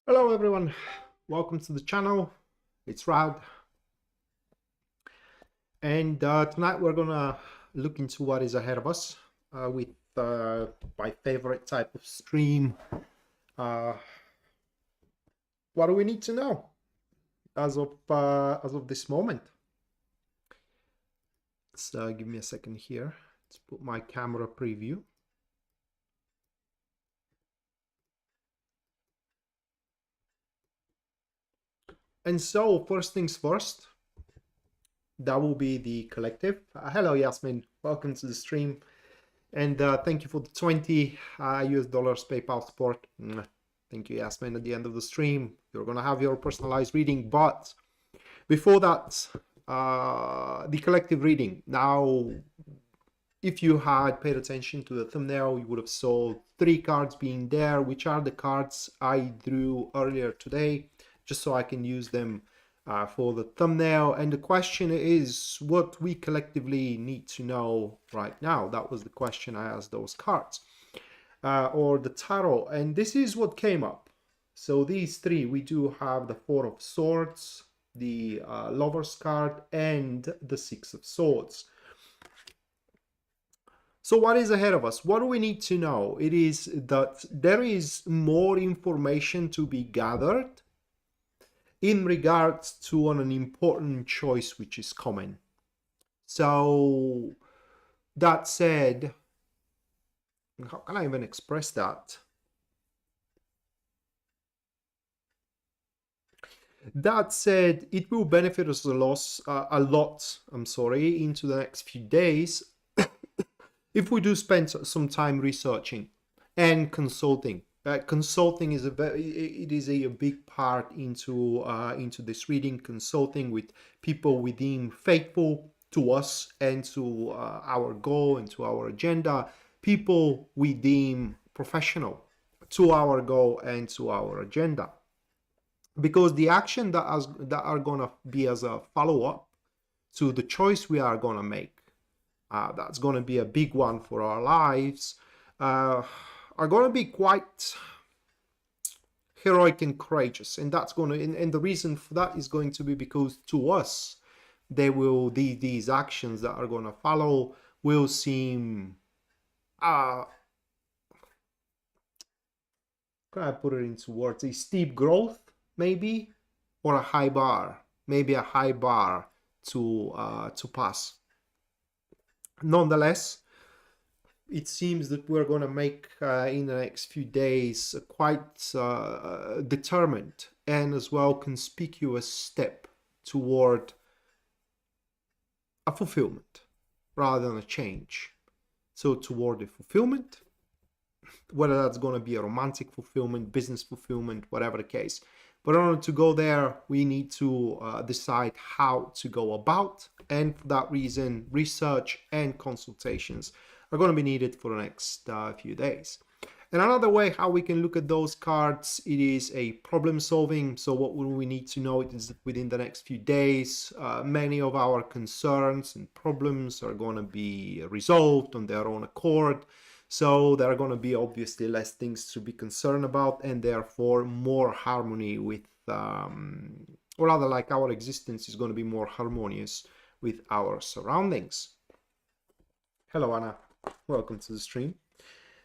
Hello everyone, welcome to the channel. It's Rad, and tonight we're gonna look into what is ahead of us with my favorite type of stream. Uh, what do we need to know as of this moment? So give me a second here. Let's put my camera preview. And so first things first, that will be the collective. Hello Yasmin, welcome to the stream. And thank you for the 20 US dollars PayPal support. Thank you, Yasmin. At the end of the stream, you're going to have your personalized reading. But before that, the collective reading. Now, if you had paid attention to the thumbnail, you would have saw 3 cards being there, which are the cards I drew earlier today, just so I can use them for the thumbnail. And the question is what we collectively need to know right now. That was the question I asked those cards or the tarot, and this is what came up. So these 3, we do have the 4 of Swords, the Lover's card, and the 6 of Swords. So what is ahead of us? What do we need to know? It is that there is more information to be gathered in regards to an important choice which is coming. So that said, how can I even express that? That said, it will benefit us a lot, into the next few days if we do spend some time researching and consulting. Consulting is a big part into this reading. Consulting with people we deem faithful to us and to our goal and to our agenda. People we deem professional to our goal and to our agenda. Because the action that are gonna be as a follow-up to the choice we are gonna make, that's gonna be a big one for our lives, are gonna be quite heroic and courageous, and that's gonna and the reason for that is going to be because to us these actions that are gonna follow will seem can I put it into words, a steep growth maybe, or a high bar, maybe a high bar to pass. Nonetheless, it seems that we're going to make in the next few days a quite determined and as well conspicuous step toward a fulfillment rather than a change. So toward the fulfillment, whether that's going to be a romantic fulfillment, business fulfillment, whatever the case. But in order to go there, we need to decide how to go about. And for that reason, research and consultations are going to be needed for the next few days. And another way how we can look at those cards, it is a problem solving. So what will we need to know is that within the next few days, many of our concerns and problems are going to be resolved on their own accord. So there are going to be obviously less things to be concerned about, and therefore more harmony with, or rather like our existence is going to be more harmonious with our surroundings. Hello Anna, welcome to the stream.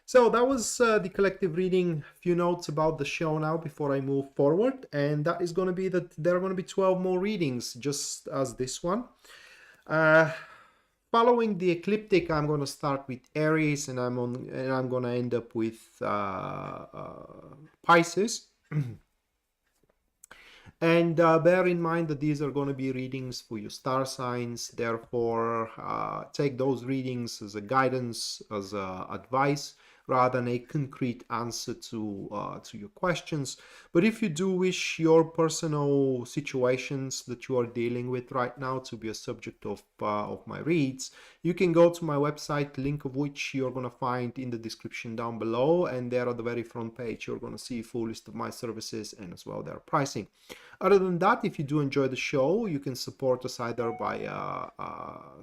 So that was the collective reading. A few notes about the show now before I move forward, and that is going to be that there are going to be 12 more readings just as this one. Following the ecliptic, I'm going to start with Aries, and I'm going to end up with Pisces. And bear in mind that these are going to be readings for your star signs. Therefore, take those readings as a guidance, as advice, rather than a concrete answer to your questions. But if you do wish your personal situations that you are dealing with right now to be a subject of my reads, you can go to my website, link of which you're going to find in the description down below, and there at the very front page you're going to see a full list of my services and as well their pricing. Other than that, if you do enjoy the show, you can support us either via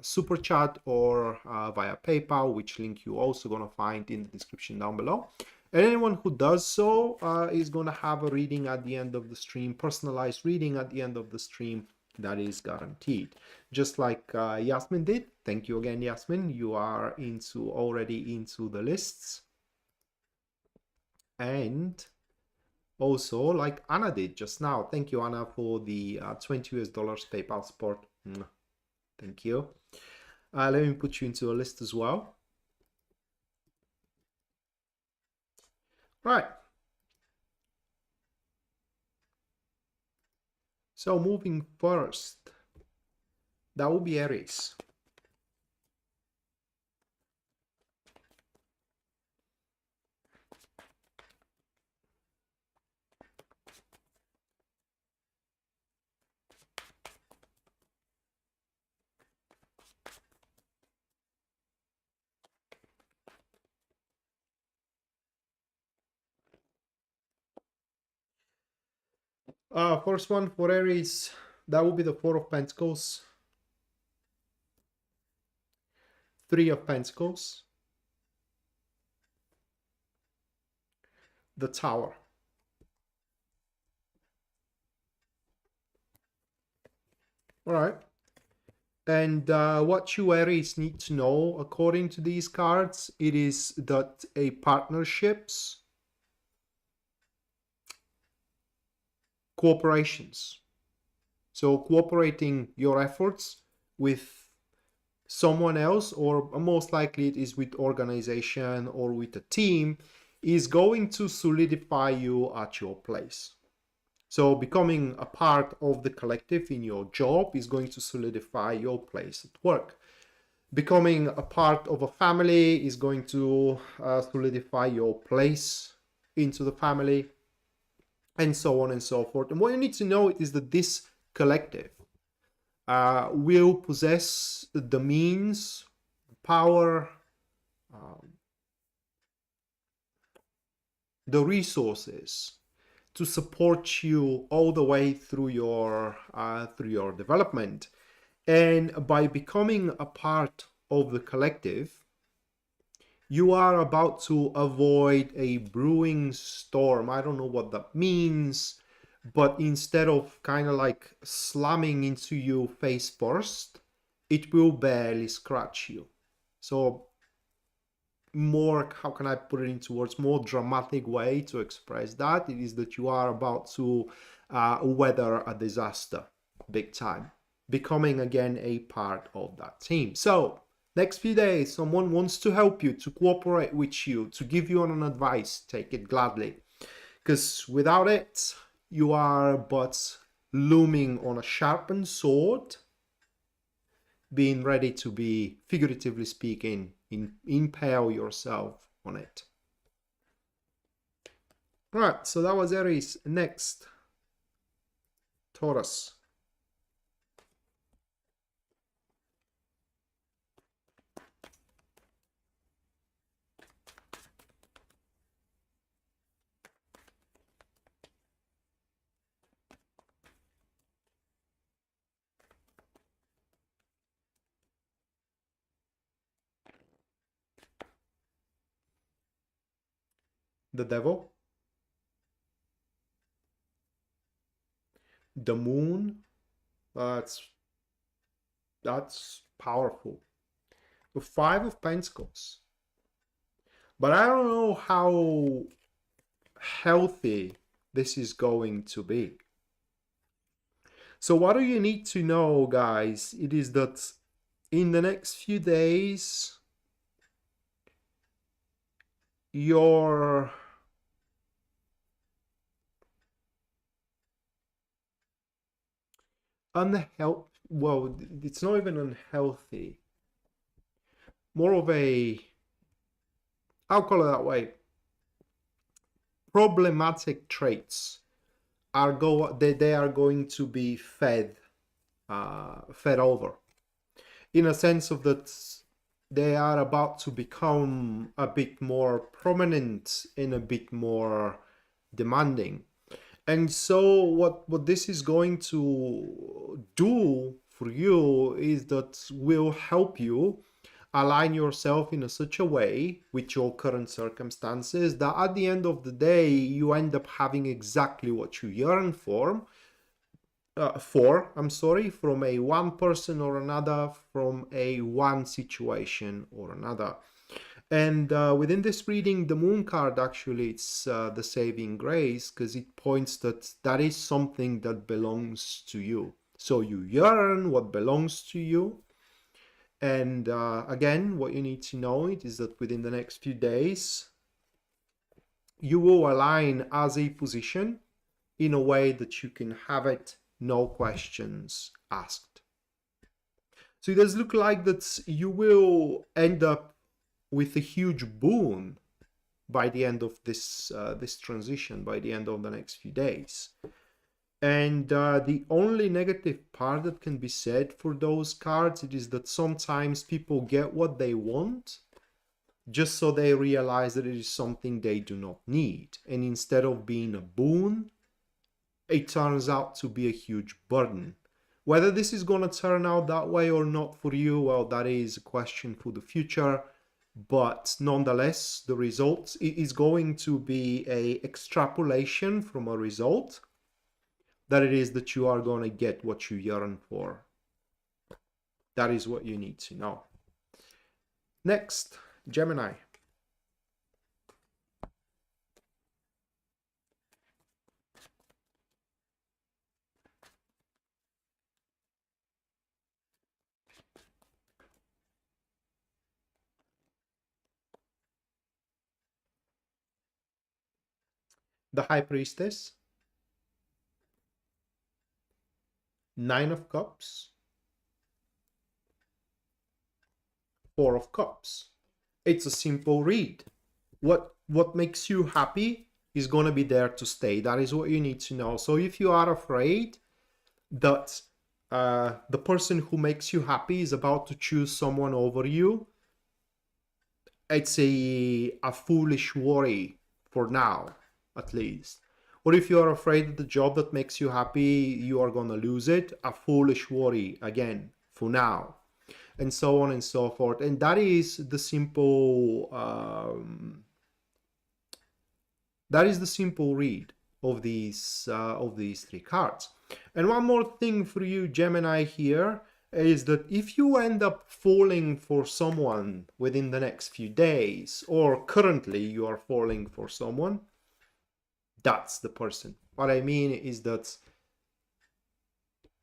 Super Chat or via PayPal, which link you're also going to find in the description down below. And anyone who does so is going to have a reading at the end of the stream, personalized reading at the end of the stream. That is guaranteed. Just like Yasmin did. Thank you again, Yasmin. You are already into the lists. And also like Anna did just now. Thank you, Anna, for the $20 PayPal support. Thank you. Let me put you into a list as well. Right. So moving first, that will be Aries. First one for Aries, that will be the Four of Pentacles, Three of Pentacles, the Tower. All right. And what you Aries need to know, according to these cards, it is that a partnerships, cooperations. So cooperating your efforts with someone else, or most likely it is with organization or with a team, is going to solidify you at your place. So becoming a part of the collective in your job is going to solidify your place at work. Becoming a part of a family is going to solidify your place into the family, and so on and so forth. And what you need to know is that this collective will possess the means, power, the resources to support you all the way through your development. And by becoming a part of the collective, you are about to avoid a brewing storm. I don't know what that means, but instead of kind of like slamming into you face first, it will barely scratch you. So more, how can I put it into words, more dramatic way to express that, it is that you are about to weather a disaster big time, becoming again a part of that team. So next few days, someone wants to help you, to cooperate with you, to give you an advice. Take it gladly, because without it, you are but looming on a sharpened sword, being ready to be, figuratively speaking, impale yourself on it. All right, so that was Aries. Next, Taurus. The Devil, the Moon. That's powerful. The Five of Pentacles. But I don't know how healthy this is going to be. So what do you need to know, guys? It is that in the next few days, your unhealthy, well, it's not even unhealthy, more of a, I'll call it that way, problematic traits are they are going to be fed over, in a sense of that they are about to become a bit more prominent and a bit more demanding. And so what this is going to do for you is that will help you align yourself in such a way with your current circumstances that at the end of the day you end up having exactly what you yearn for. From a one person or another, from a one situation or another. And within this reading, the moon card, actually, it's the saving grace, because it points that that is something that belongs to you. So you yearn what belongs to you. And again, what you need to know is that within the next few days, you will align as a position in a way that you can have it, no questions asked. So it does look like that you will end up with a huge boon by the end of this transition, by the end of the next few days. And the only negative part that can be said for those cards, it is that sometimes people get what they want just so they realize that it is something they do not need. And instead of being a boon, it turns out to be a huge burden. Whether this is going to turn out that way or not for you, well, that is a question for the future. But nonetheless, the result is going to be a extrapolation from a result that it is that you are going to get what you yearn for. That is what you need to know. Next, Gemini. The High Priestess, Nine of Cups, Four of Cups. It's a simple read. What makes you happy is going to be there to stay. That is what you need to know. So if you are afraid that the person who makes you happy is about to choose someone over you, it's a foolish worry for now, at least. Or if you are afraid that the job that makes you happy, you are going to lose it, a foolish worry, again, for now. And so on and so forth. And that is the simple read of these three cards. And one more thing for you, Gemini, here is that if you end up falling for someone within the next few days, or currently you are falling for someone, that's the person. What I mean is that,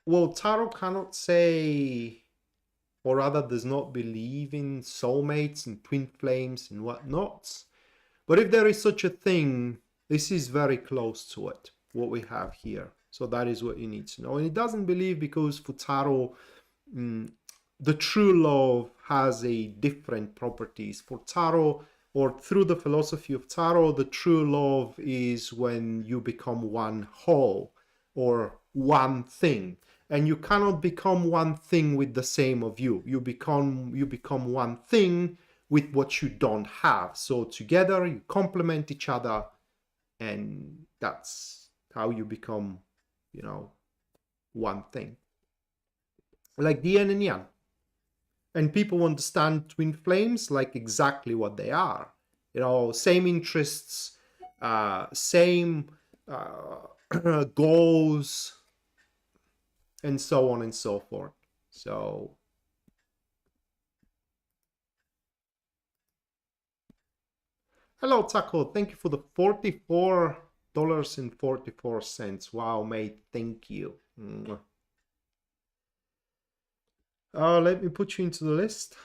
well, Tarot cannot say, or rather does not believe in soulmates and twin flames and whatnot. But if there is such a thing, this is very close to it, what we have here. So that is what you need to know. And it doesn't believe because for Tarot, the true love has a different properties. For Tarot, or through the philosophy of Tarot, the true love is when you become one whole or one thing. And you cannot become one thing with the same of you. You become one thing with what you don't have. So together you complement each other, and that's how you become, one thing. Like the yin and yang. And people understand twin flames like exactly what they are. Same interests, same goals, and so on and so forth. So hello, Taco. Thank you for the $44.44. Wow, mate. Thank you. Let me put you into the list.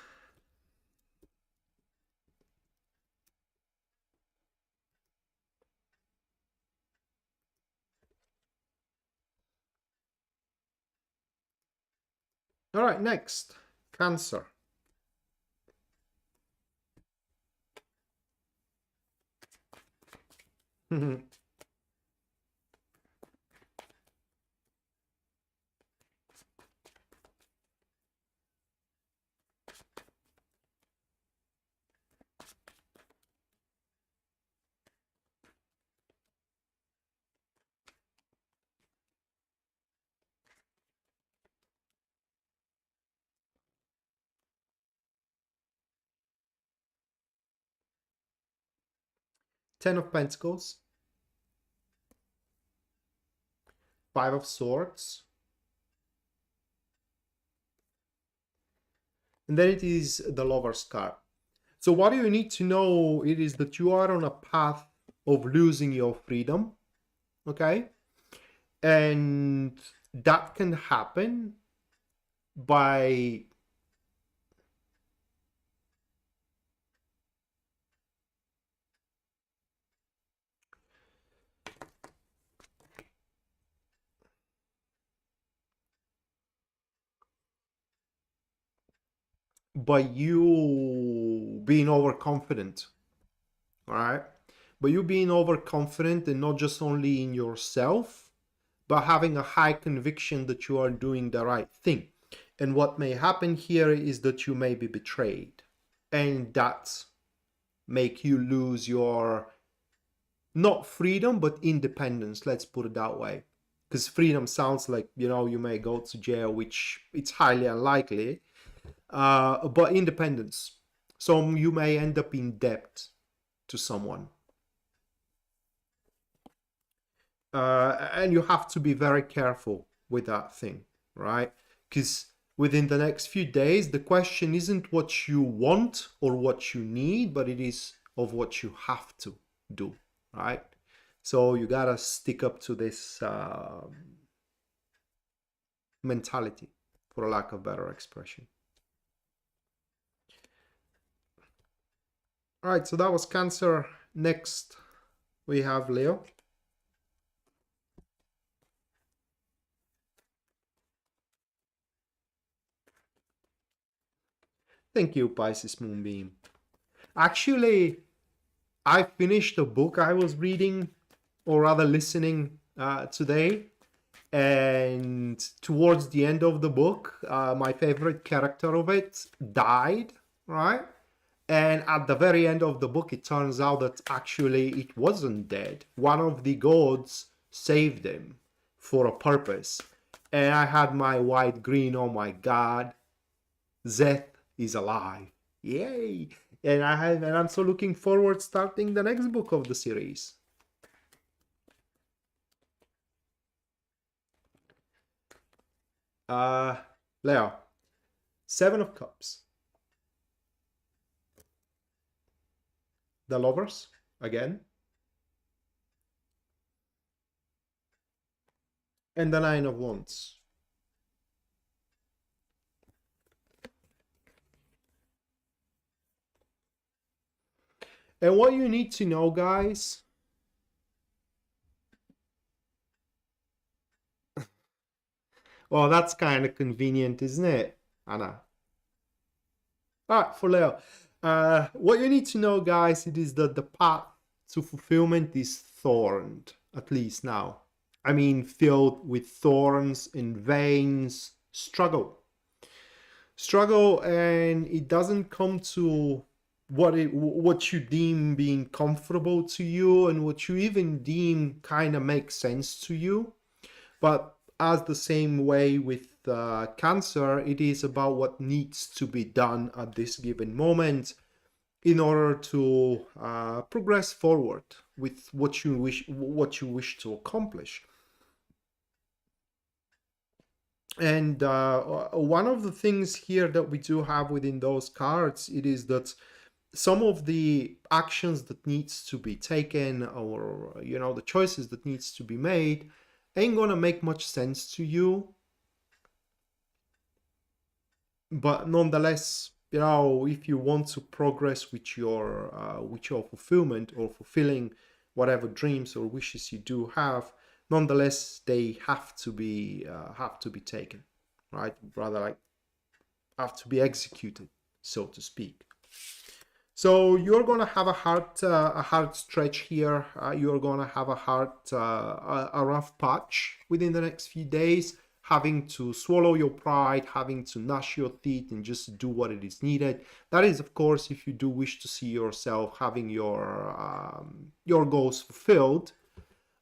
All right, next, Cancer. Ten of Pentacles, Five of Swords, and then it is the Lover's card. So what you need to know, it is that you are on a path of losing your freedom, okay? And that can happen by you being overconfident, all right? But you being overconfident, and not just only in yourself, but having a high conviction that you are doing the right thing. And what may happen here is that you may be betrayed, and that make you lose your, not freedom, but independence, let's put it that way. Because freedom sounds like, you know, you may go to jail, which it's highly unlikely. But independence. So you may end up in debt to someone. And you have to be very careful with that thing, right? Because within the next few days, the question isn't what you want or what you need, but it is of what you have to do, right? So you gotta stick up to this mentality, for a lack of better expression. All right, so that was Cancer. Next, we have Leo. Thank you, Pisces Moonbeam. Actually, I finished a book I was reading, or rather listening today. And towards the end of the book, my favorite character of it died, right? And at the very end of the book, it turns out that actually it wasn't dead. One of the gods saved him for a purpose. And I had my white green, oh my god, Zeth is alive. Yay! And I'm so looking forward starting the next book of the series. Leo, Seven of Cups. The Lovers, again. And the Nine of Wands. And what you need to know, guys, well, that's kind of convenient, isn't it, Anna? All right, for Leo. What you need to know, guys, it is that the path to fulfillment is thorned, at least now. I mean, filled with thorns and veins, struggle. Struggle, and it doesn't come to what you deem being comfortable to you, and what you even deem kind of makes sense to you. But as the same way with Cancer, it is about what needs to be done at this given moment in order to progress forward with what you wish to accomplish. And one of the things here that we do have within those cards, it is that some of the actions that needs to be taken, or you know, the choices that needs to be made, ain't gonna make much sense to you. But nonetheless, you know, if you want to progress with your fulfillment, or fulfilling whatever dreams or wishes you do have, nonetheless they have to be taken, right? Rather, like, have to be executed, so to speak. So you're gonna have a hard stretch here. You're gonna have a rough patch within the next few days, having to swallow your pride, having to gnash your teeth and just do what it is needed. That is, of course, if you do wish to see yourself having your goals fulfilled.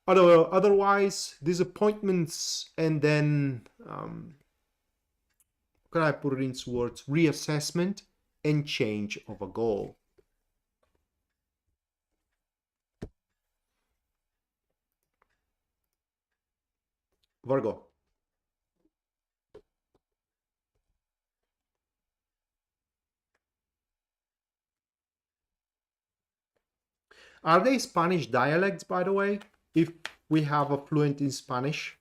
Otherwise, disappointments, and then can I put it into words? Reassessment and change of a goal. Virgo. Are they Spanish dialects, by the way? If we have a fluent in Spanish?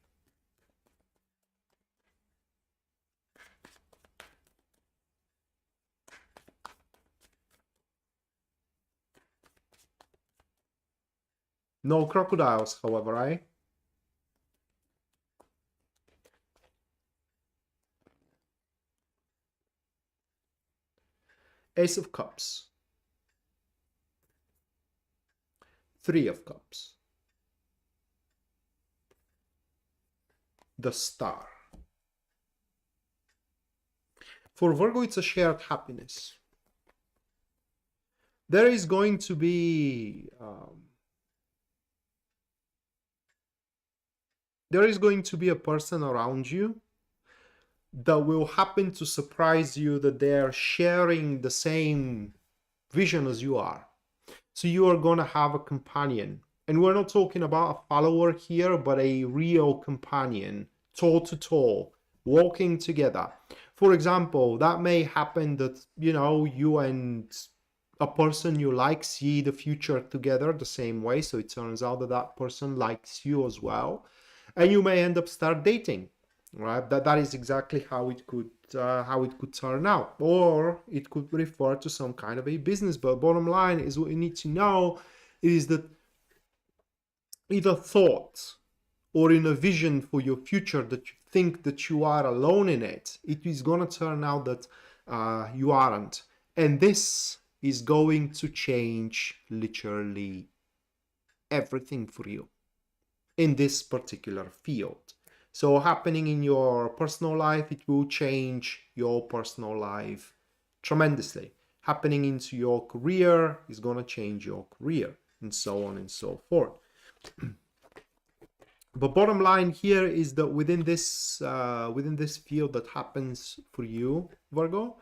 No crocodiles, however, eh? Ace of Cups. Three of Cups. The Star. For Virgo, it's a shared happiness. There is going to be a person around you that will happen to surprise you that they are sharing the same vision as you are. So you are going to have a companion. And we're not talking about a follower here, but a real companion, toe to toe, walking together. For example, that may happen that, you know, you and a person you like see the future together the same way. So it turns out that that person likes you as well. And you may end up start dating, right? That is exactly how it could turn out, or it could refer to some kind of a business. But bottom line is, what you need to know is that in a thought or in a vision for your future that you think that you are alone in it, it is going to turn out that you aren't. And this is going to change literally everything for you in this particular field. So happening in your personal life, it will change your personal life tremendously. Happening into your career is going to change your career, and so on and so forth. But bottom line here is that within this field that happens for you, Virgo,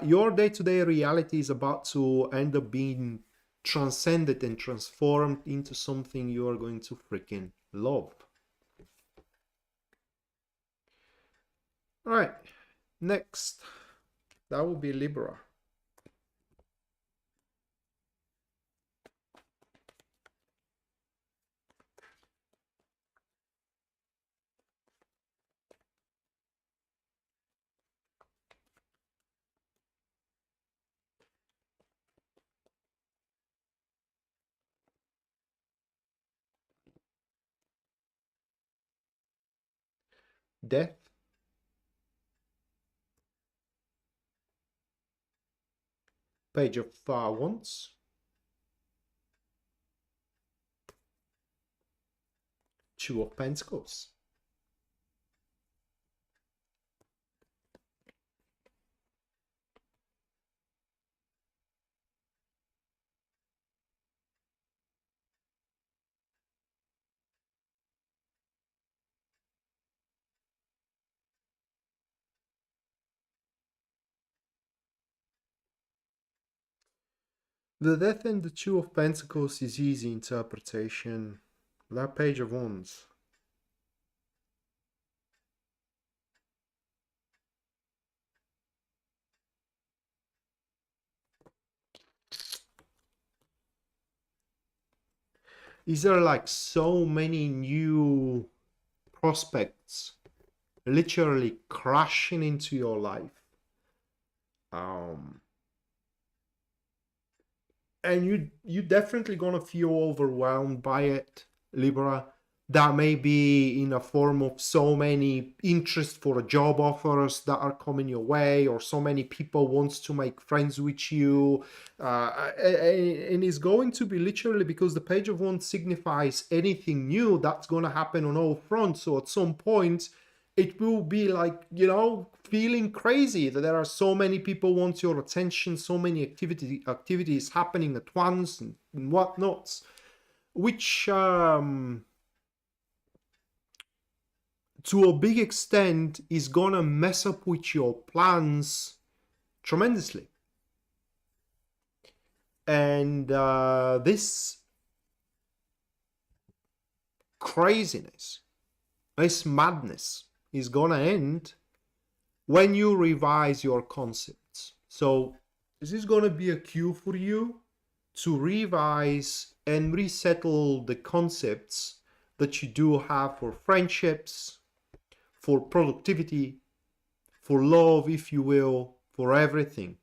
your day-to-day reality is about to end up being transcended and transformed into something you are going to freaking love. All right, next, that will be Libra. Death, Page of Wands, Two of Pentacles, the Death and the Two of Pentacles is easy interpretation. That Page of Wands. Is there like so many new prospects literally crashing into your life? And you definitely gonna feel overwhelmed by it, Libra. That may be in a form of so many interest for job offers that are coming your way, or so many people wants to make friends with you, and it's going to be literally because the Page of Wands signifies anything new that's going to happen on all fronts. So at some point it will be like, you know, feeling crazy that there are so many people want your attention, so many activities happening at once and whatnot, which to a big extent is gonna mess up with your plans tremendously. And this craziness This madness is gonna end when you revise your concepts. So this is gonna be a cue for you to revise and resettle the concepts that you do have for friendships, for productivity, for love, if you will, for everything.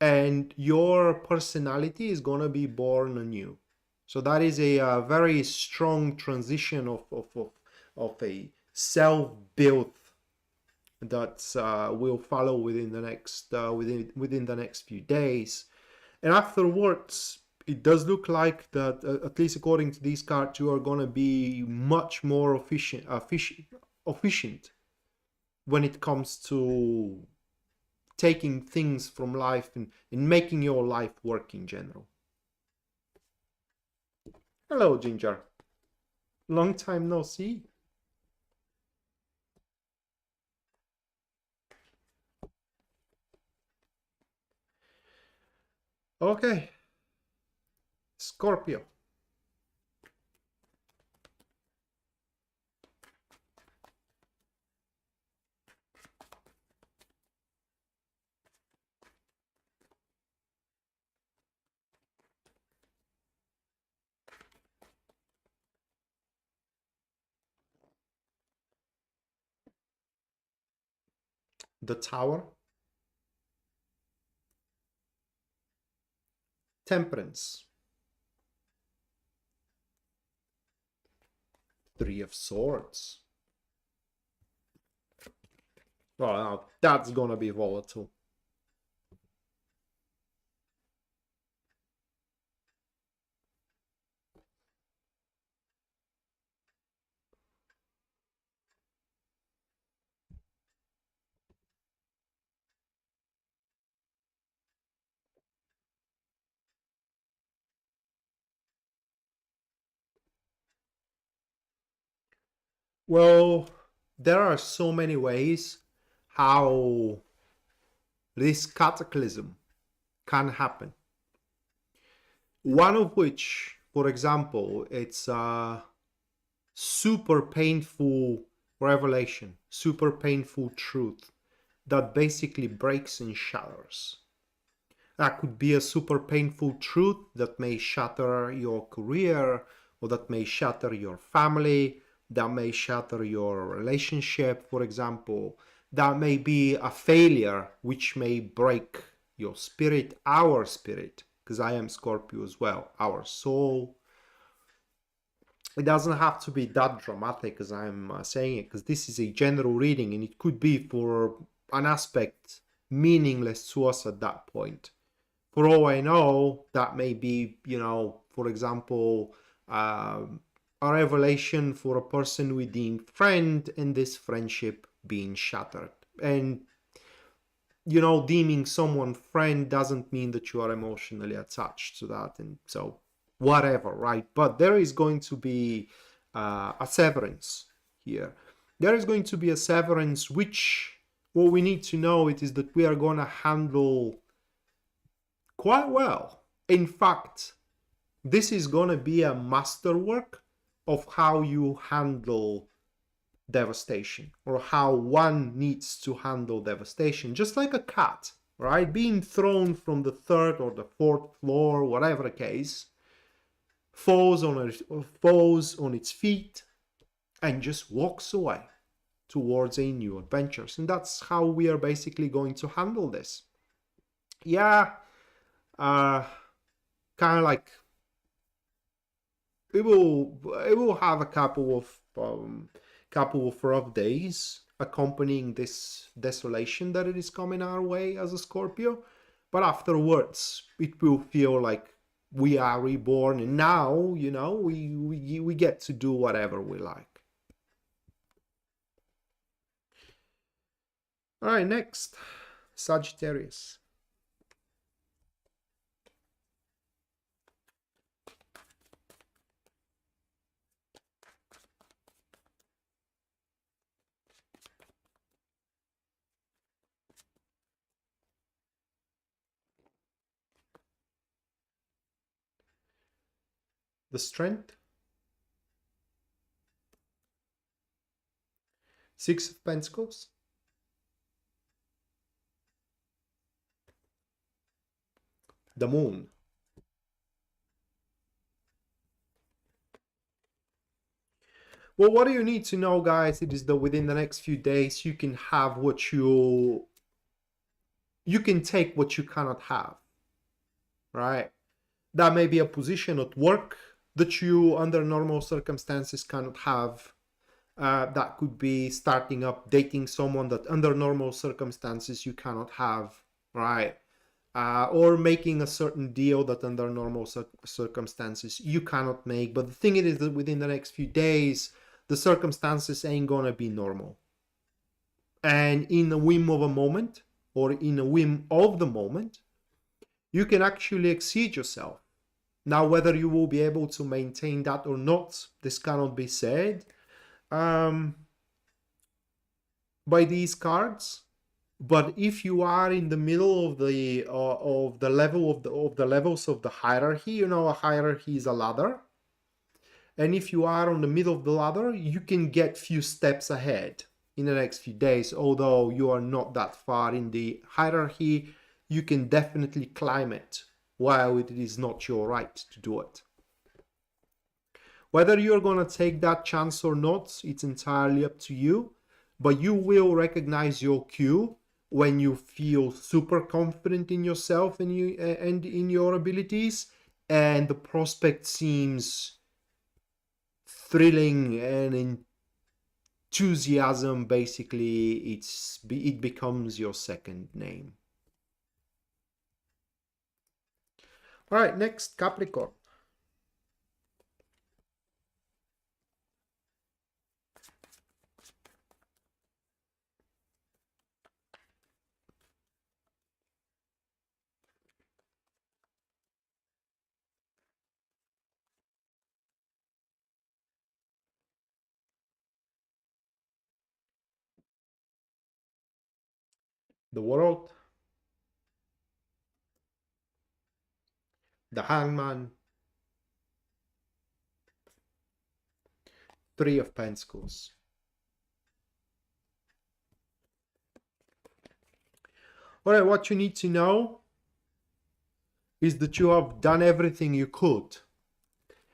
And your personality is going to be born anew. So that is a very strong transition of a self-built that will follow within the next within the next few days. And afterwards, it does look like that, at least according to these cards, you are going to be much more efficient when it comes to taking things from life and making your life work in general. Hello, Ginger. Long time no see. Okay, Scorpio. The Tower. Temperance. Three of Swords. Well, now that's gonna be volatile. Well, there are so many ways how this cataclysm can happen. One of which, for example, it's a super painful revelation, super painful truth that basically breaks and shatters. That could be a super painful truth that may shatter your career, or that may shatter your family, that may shatter your relationship, for example. That may be a failure which may break your spirit, our spirit, because I am Scorpio as well, our soul. It doesn't have to be that dramatic as I'm saying it, because this is a general reading and it could be for an aspect meaningless to us at that point. For all I know, that may be, for example, a revelation for a person we deem friend, and this friendship being shattered. And, deeming someone friend doesn't mean that you are emotionally attached to that. And so, whatever, right? But there is going to be a severance here. There is going to be a severance, which what we need to know it is that we are going to handle quite well. In fact, this is going to be a masterwork of how you handle devastation, or how one needs to handle devastation, just like a cat, right? Being thrown from the third or the fourth floor, whatever the case, falls on its feet and just walks away towards a new adventure. And that's how we are basically going to handle this. Yeah, kind of like it will have a couple of rough days accompanying this desolation that it is coming our way as a Scorpio, but afterwards it will feel like we are reborn, and now we get to do whatever we like. All right, next, Sagittarius. The Strength. Six of Pentacles. The Moon. Well, what do you need to know, guys? It is that within the next few days, you can have what you can take what you cannot have, right? That may be a position at work that you, under normal circumstances, cannot have. That could be starting up dating someone that under normal circumstances you cannot have, right? Or making a certain deal that under normal circumstances you cannot make. But the thing is that within the next few days, the circumstances ain't gonna be normal. And in a whim of a moment, or in a whim of the moment, you can actually exceed yourself. Now, whether you will be able to maintain that or not, this cannot be said by these cards. But if you are in the middle of the level of the levels of the hierarchy, you know, a hierarchy is a ladder. And if you are on the middle of the ladder, you can get few steps ahead in the next few days. Although you are not that far in the hierarchy, you can definitely climb it while it is not your right to do it. Whether you're going to take that chance or not, it's entirely up to you. But you will recognize your cue when you feel super confident in yourself and in your abilities, and the prospect seems thrilling and enthusiasm. Basically, it becomes your second name. All right, next, Capricorn. The World, the Hangman, Three of Pentacles. All right, what you need to know is that you have done everything you could.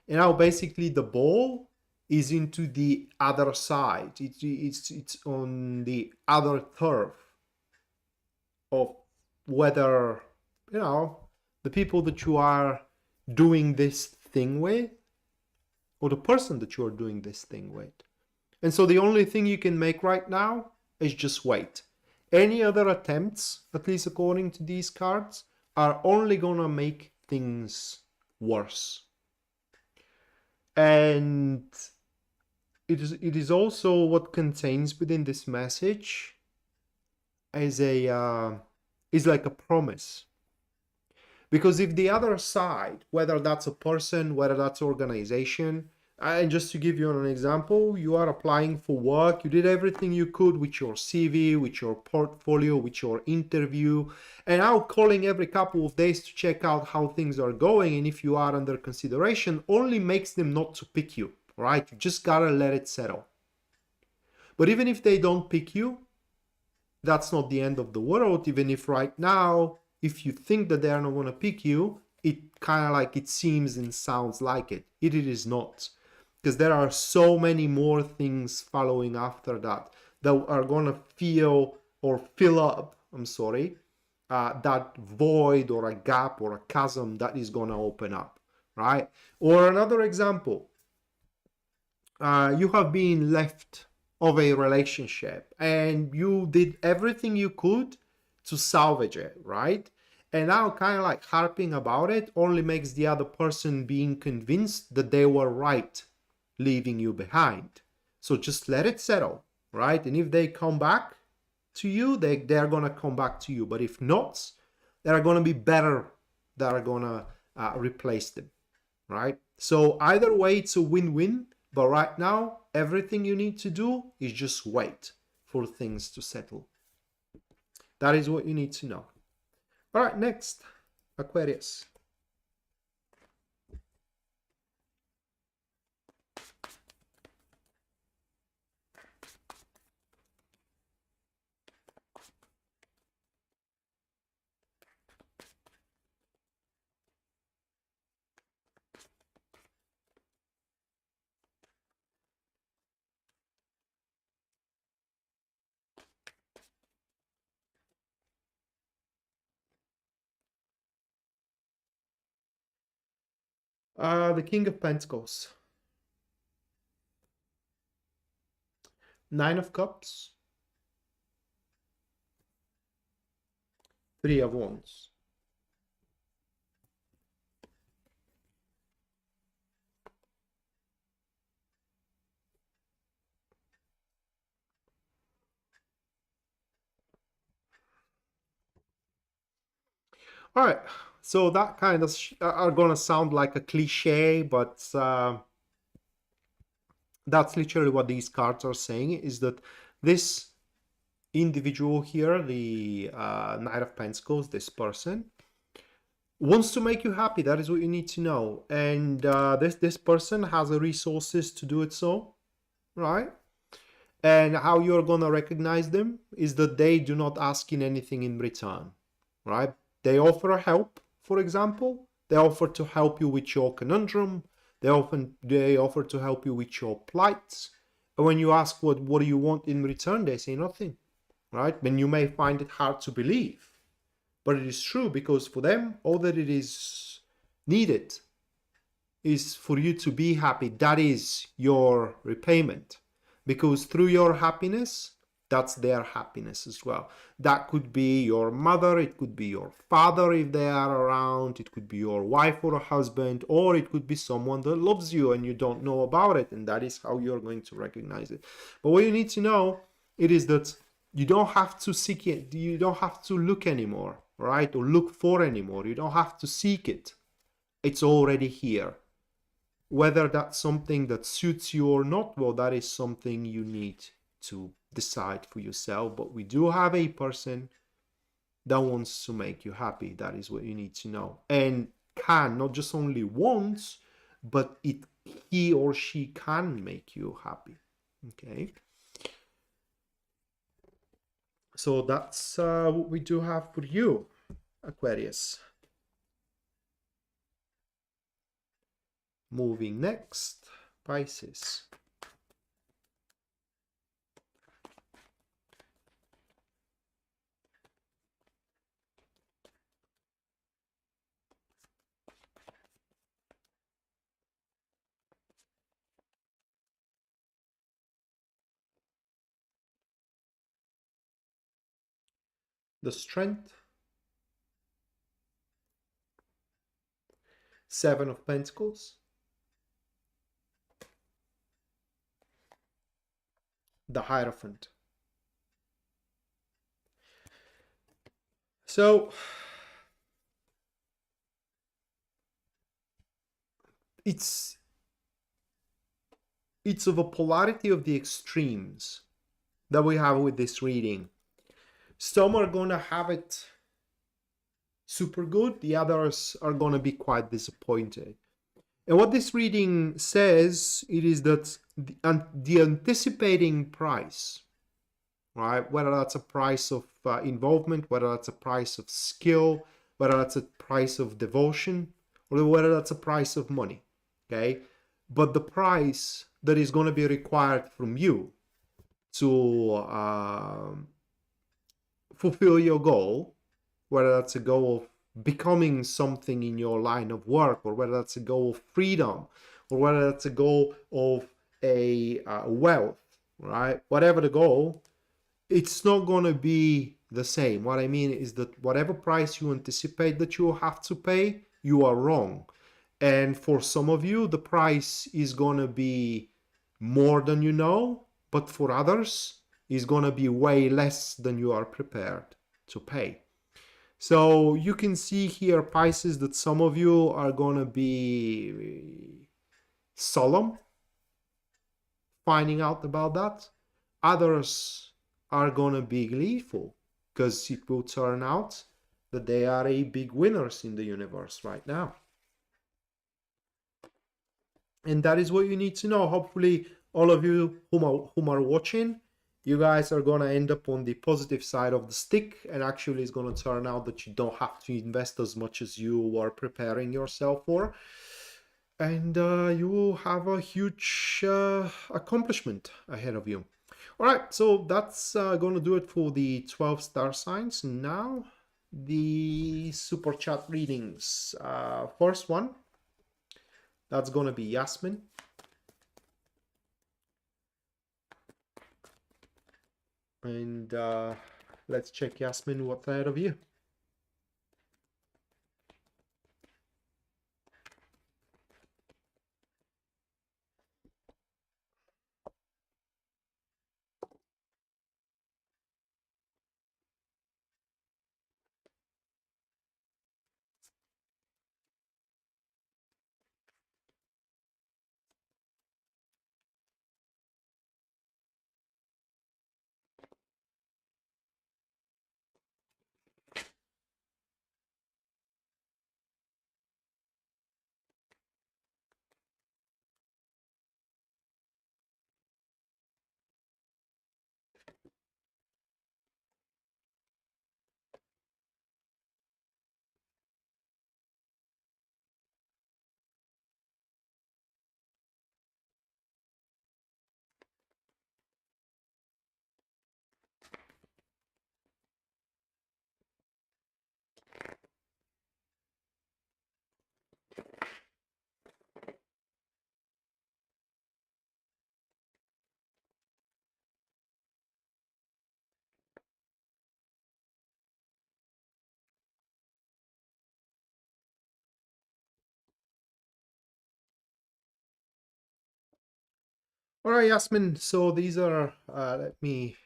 And now basically the ball is into the other side. It's on the other turf of whether, you know, the people that you are doing this thing with, or the person that you are doing this thing with. And so the only thing you can make right now is just wait. Any other attempts, at least according to these cards, are only gonna make things worse. And it is also what contains within this message is like a promise. Because if the other side, whether that's a person, whether that's organization, and just to give you an example, you are applying for work, you did everything you could with your CV, with your portfolio, with your interview, and now calling every couple of days to check out how things are going, and if you are under consideration, only makes them not to pick you, right? You just gotta let it settle. But even if they don't pick you, that's not the end of the world. Even if right now, if you think that they are not going to pick you, it kind of like it seems and sounds like it. It is not. Because there are so many more things following after that are going to fill up, that void or a gap or a chasm that is going to open up, right? Or another example, you have been left of a relationship and you did everything you could to salvage it, right? And now kind of like harping about it only makes the other person being convinced that they were right leaving you behind. So just let it settle, right? And if they come back to you, they're going to come back to you. But if not, there are going to be better that are going to replace them, right? So either way, it's a win-win. But right now, everything you need to do is just wait for things to settle. That is what you need to know. All right, next, Aquarius. The King of Pentacles, Nine of Cups, Three of Wands. All right, so that kind of are gonna sound like a cliche, but that's literally what these cards are saying, is that this individual here, the Knight of Pentacles, this person, wants to make you happy. That is what you need to know. And this person has the resources to do it so, right? And how you're gonna recognize them is that they do not ask in anything in return, right? They offer help, for example. They offer to help you with your conundrum. They offer to help you with your plights. And when you ask what do you want in return, they say nothing, right? Then you may find it hard to believe, but it is true, because for them, all that it is needed is for you to be happy. That is your repayment, because through your happiness, that's their happiness as well. That could be your mother, it could be your father if they are around, it could be your wife or a husband, or it could be someone that loves you and you don't know about it, and that is how you're going to recognize it. But what you need to know, it is that you don't have to seek it, you don't have to look anymore, right? Or look for anymore. You don't have to seek it. It's already here. Whether that's something that suits you or not, well, that is something you need to decide for yourself. But we do have a person that wants to make you happy. That is what you need to know. And can, not just only wants, but he or she can make you happy. Okay. So that's what we do have for you, Aquarius. Moving next, Pisces. The Strength, Seven of Pentacles, the Hierophant. So it's of a polarity of the extremes that we have with this reading. Some are gonna have it super good, the others are gonna be quite disappointed. And what this reading says, it is that the anticipating price, right? Whether that's a price of involvement, whether that's a price of skill, whether that's a price of devotion, or whether that's a price of money, okay? But the price that is going to be required from you to fulfill your goal, whether that's a goal of becoming something in your line of work, or whether that's a goal of freedom, or whether that's a goal of a wealth, right? Whatever the goal, it's not going to be the same. What I mean is that whatever price you anticipate that you have to pay, you are wrong. And for some of you, the price is going to be more than you know, but for others, is going to be way less than you are prepared to pay. So you can see here, Pisces, that some of you are going to be solemn finding out about that. Others are going to be gleeful, because it will turn out that they are a big winners in the universe right now. And that is what you need to know. Hopefully, all of you whom are watching, you guys are going to end up on the positive side of the stick, and actually it's going to turn out that you don't have to invest as much as you are preparing yourself for. And you will have a huge accomplishment ahead of you. All right, so that's going to do it for the 12 star signs. Now, the super chat readings. First one, That's going to be Yasmin. And let's check, Yasmin, what's ahead of you. All right, Yasmin. So these are, let me,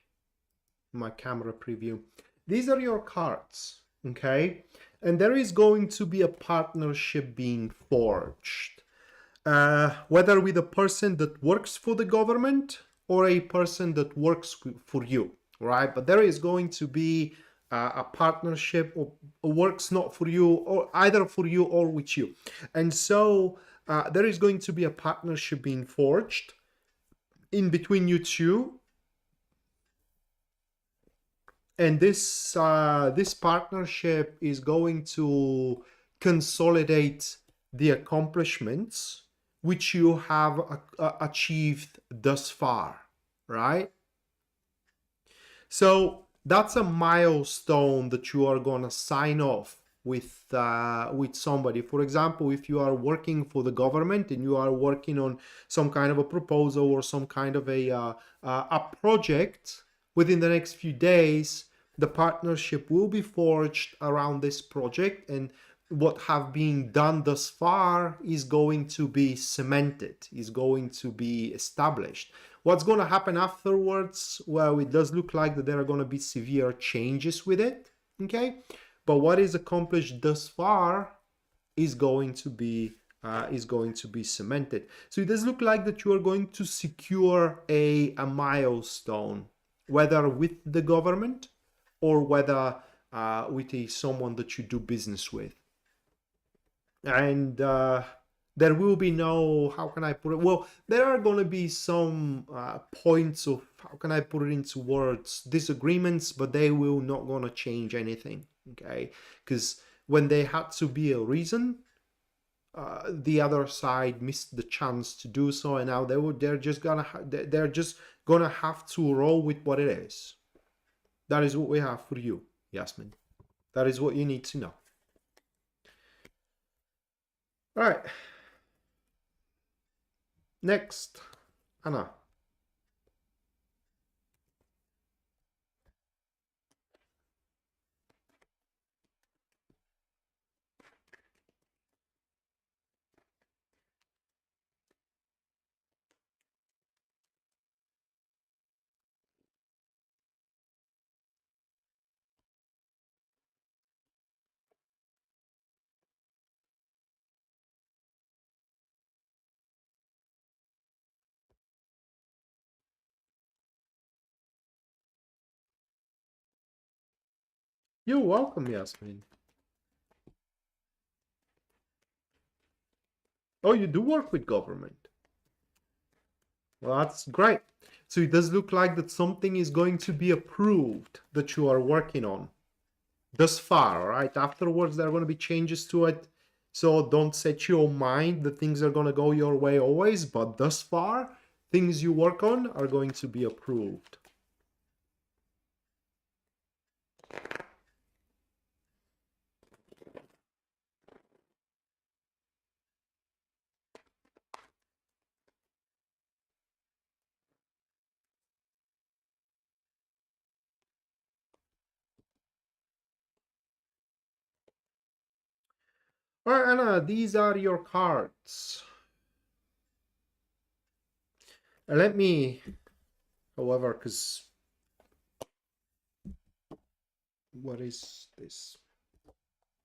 my camera preview. These are your cards, okay? And there is going to be a partnership being forged. Whether with a person that works for the government or a person that works for you, right? But there is going to be a partnership or works not for you, or either for you or with you. And so there is going to be a partnership being forged in between you two, and this partnership is going to consolidate the accomplishments which you have achieved thus far, right? So that's a milestone that you are going to sign off with somebody. For example, if you are working for the government and you are working on some kind of a proposal or some kind of a project, within the next few days, the partnership will be forged around this project, and what have been done thus far is going to be cemented, is going to be established. What's going to happen afterwards? Well, it does look like that there are going to be severe changes with it, okay? But what is accomplished thus far is going to be cemented. So it does look like that you are going to secure a milestone, whether with the government or whether with someone that you do business with. And there will be no, how can I put it? Well, there are going to be some points of, how can I put it into words, disagreements, but they will not going to change anything, okay? Because when there had to be a reason, the other side missed the chance to do so, and now they're just gonna have to roll with what it is. That is what we have for you, Yasmin. That is what you need to know. All right. Next, Anna. You're welcome, Yasmin. Oh, you do work with government. Well, that's great. So it does look like that something is going to be approved that you are working on thus far, right? Afterwards, there are going to be changes to it. So don't set your mind that things are going to go your way always, but thus far, things you work on are going to be approved. All right, Anna, these are your cards. Let me, however, because what is this?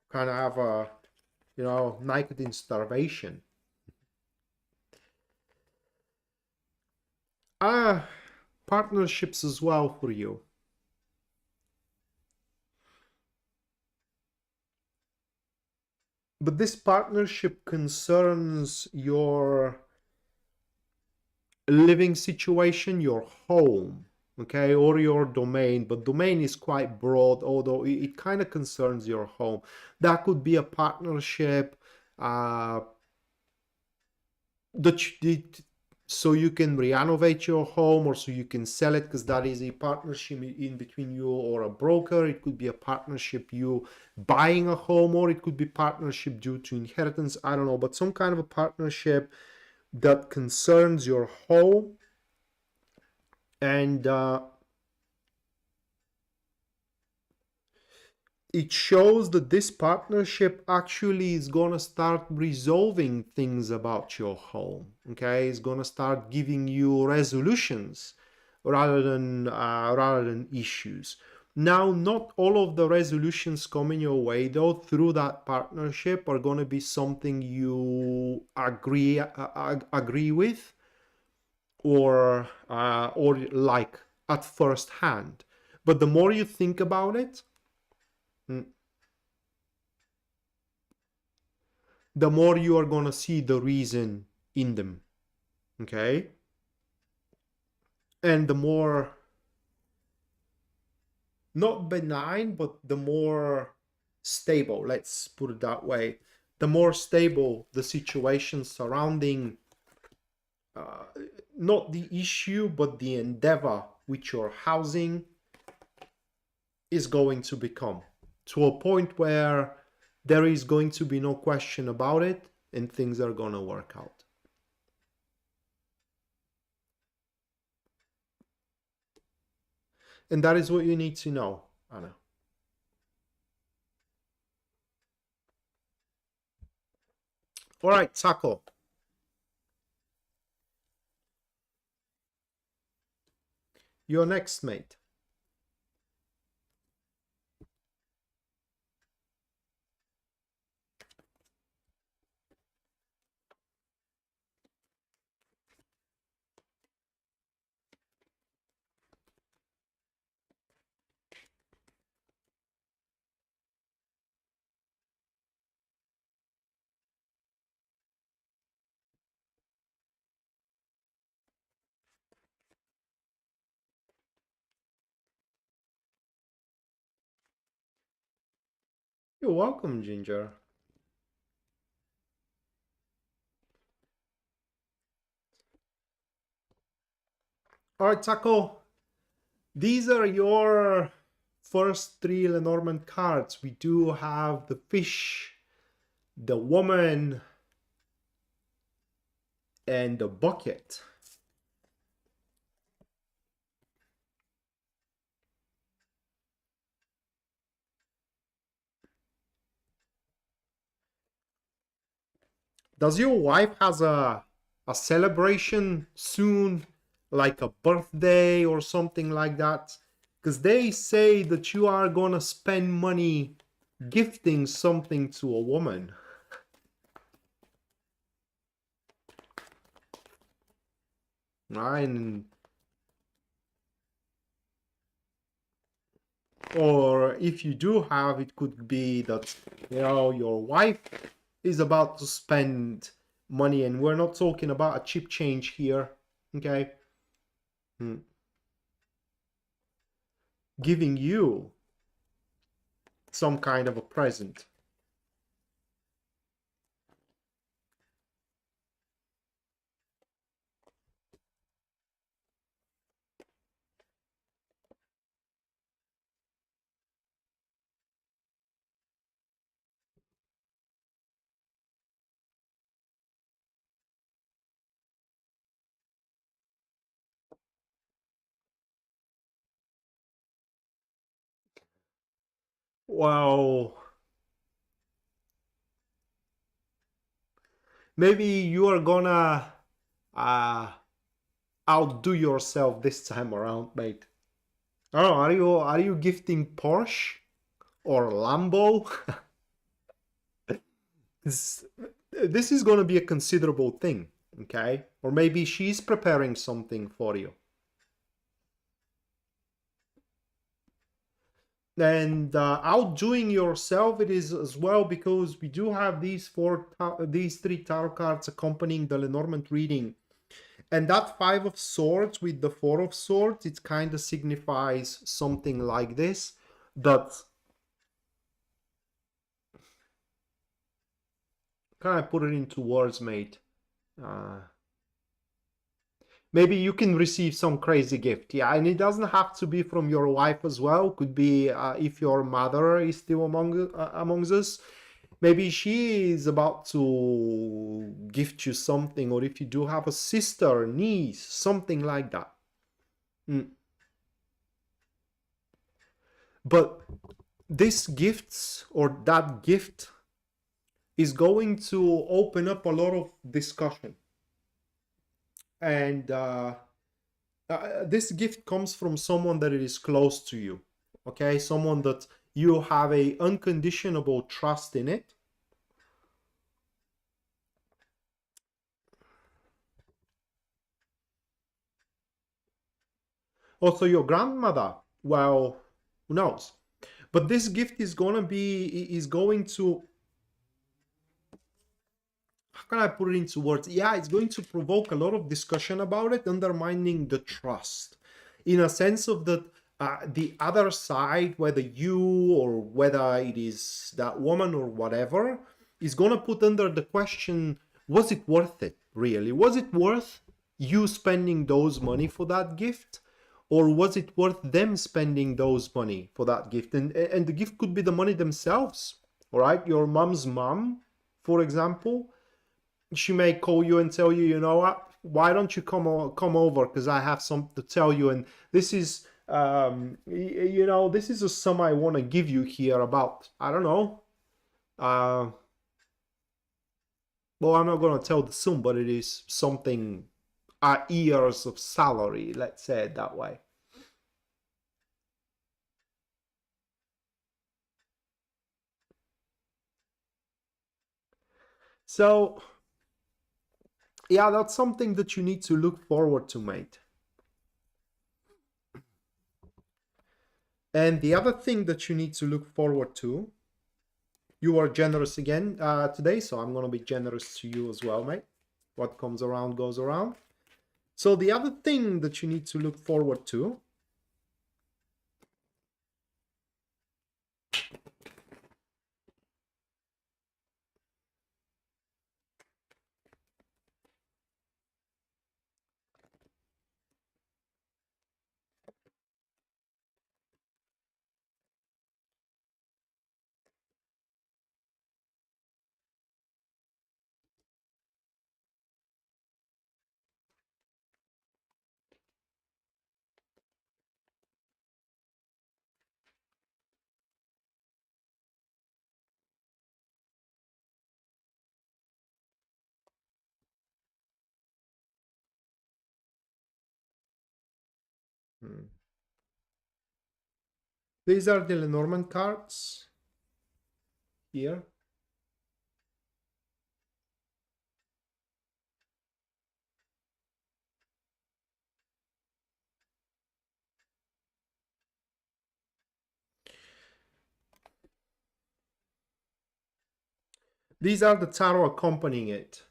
Kind of have a, nicotine starvation. Partnerships as well for you. But this partnership concerns your living situation, your home, okay, or your domain. But domain is quite broad, although it kind of concerns your home. That could be a partnership that so you can renovate your home, or so you can sell it, because that is a partnership in between you or a broker. It could be a partnership you buying a home, or it could be partnership due to inheritance. I don't know, but some kind of a partnership that concerns your home. And it shows that this partnership actually is gonna start resolving things about your home. Okay, it's gonna start giving you resolutions rather than issues. Now, not all of the resolutions coming your way though through that partnership are gonna be something you agree with, or like at first hand. But the more you think about it, mm, the more you are going to see the reason in them. Okay? And the more, not benign, but the more stable, let's put it that way, the more stable the situation surrounding uh, not the issue, but the endeavor which your housing is going to become, to a point where there is going to be no question about it and things are going to work out. And that is what you need to know, Anna. All right, Taco. You're next, mate. You're welcome, Ginger. All right, Taco. These are your first three Lenormand cards. We do have the fish, the woman, and the bucket. Does your wife has a celebration soon, like a birthday or something like that? Because they say that you are gonna spend money gifting something to a woman. Right? Or if you do have, it could be that, your wife is about to spend money, and we're not talking about a cheap change here, okay? Giving you some kind of a present. Wow. maybe you are gonna uh, outdo yourself this time around, mate. I don't know. Are you gifting Porsche or Lambo? this, this is gonna be a considerable thing, okay? Or maybe she's preparing something for you. And outdoing yourself it is as well, because we do have these three tarot cards accompanying the Lenormand reading, and that Five of Swords with the Four of Swords, it kind of signifies something like this. That, can I put it into words, mate? uh, Maybe you can receive some crazy gift, yeah, and it doesn't have to be from your wife as well. Could be if your mother is still amongst us. Maybe she is about to gift you something, or if you do have a sister, niece, something like that. Mm. But this gifts or that gift is going to open up a lot of discussion, and this gift comes from someone that is close to you, okay, someone that you have a unconditional trust in it. Also your grandmother, well, who knows, but this gift is going to, how can I put it into words? Yeah, it's going to provoke a lot of discussion about it, undermining the trust, in a sense of that the other side, whether you or whether it is that woman or whatever, is going to put under the question, was it worth it, really? Was it worth you spending those money for that gift? Or was it worth them spending those money for that gift? And the gift could be the money themselves, all right? Your mom's mom, for example, she may call you and tell you, you know what, why don't you come over, because I have something to tell you, and this is this is a sum I want to give you here about, I don't know, uh well, I'm not going to tell the sum, but it is something, years of salary, let's say it that way. So yeah, that's something that you need to look forward to, mate. And the other thing that you need to look forward to, you are generous again today, so I'm going to be generous to you as well, mate. What comes around goes around. So the other thing that you need to look forward to, hmm, these are the Lenormand cards here. These are the tarot accompanying it.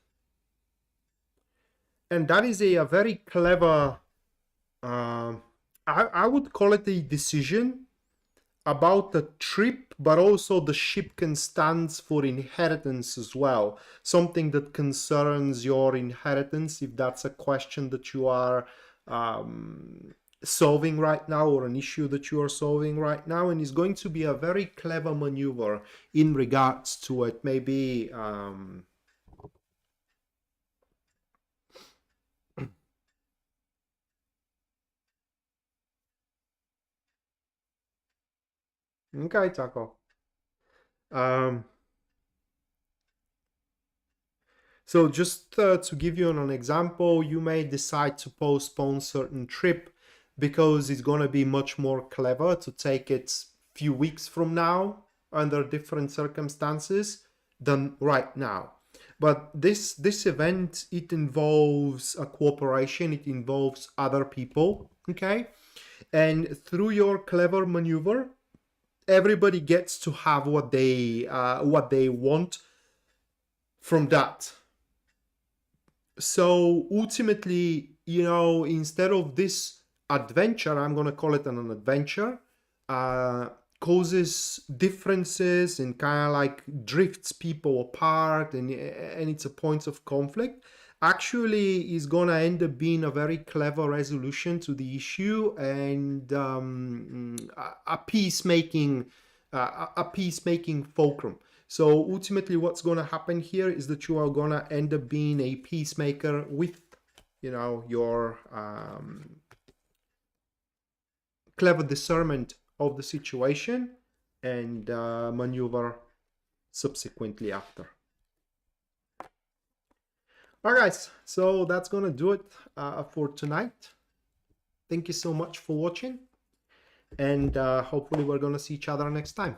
And that is a very clever, I would call it a decision about the trip, but also the ship can stand for inheritance as well. Something that concerns your inheritance, if that's a question that you are solving right now, or an issue that you are solving right now, and is going to be a very clever maneuver in regards to it. Maybe okay, Taco. Um, So just to give you an example, you may decide to postpone certain trip because it's going to be much more clever to take it few weeks from now under different circumstances than right now. But this event, it involves a cooperation, it involves other people, okay? And through your clever maneuver, everybody gets to have what they want from that. So ultimately, you know, instead of this adventure, I'm going to call it an adventure, causes differences and kind of like drifts people apart, and it's a point of conflict, actually is going to end up being a very clever resolution to the issue, and a peacemaking fulcrum. So ultimately what's going to happen here is that you are going to end up being a peacemaker with, you know, your clever discernment of the situation, and maneuver subsequently after. All right, guys, so that's going to do it for tonight. Thank you so much for watching, and hopefully we're going to see each other next time.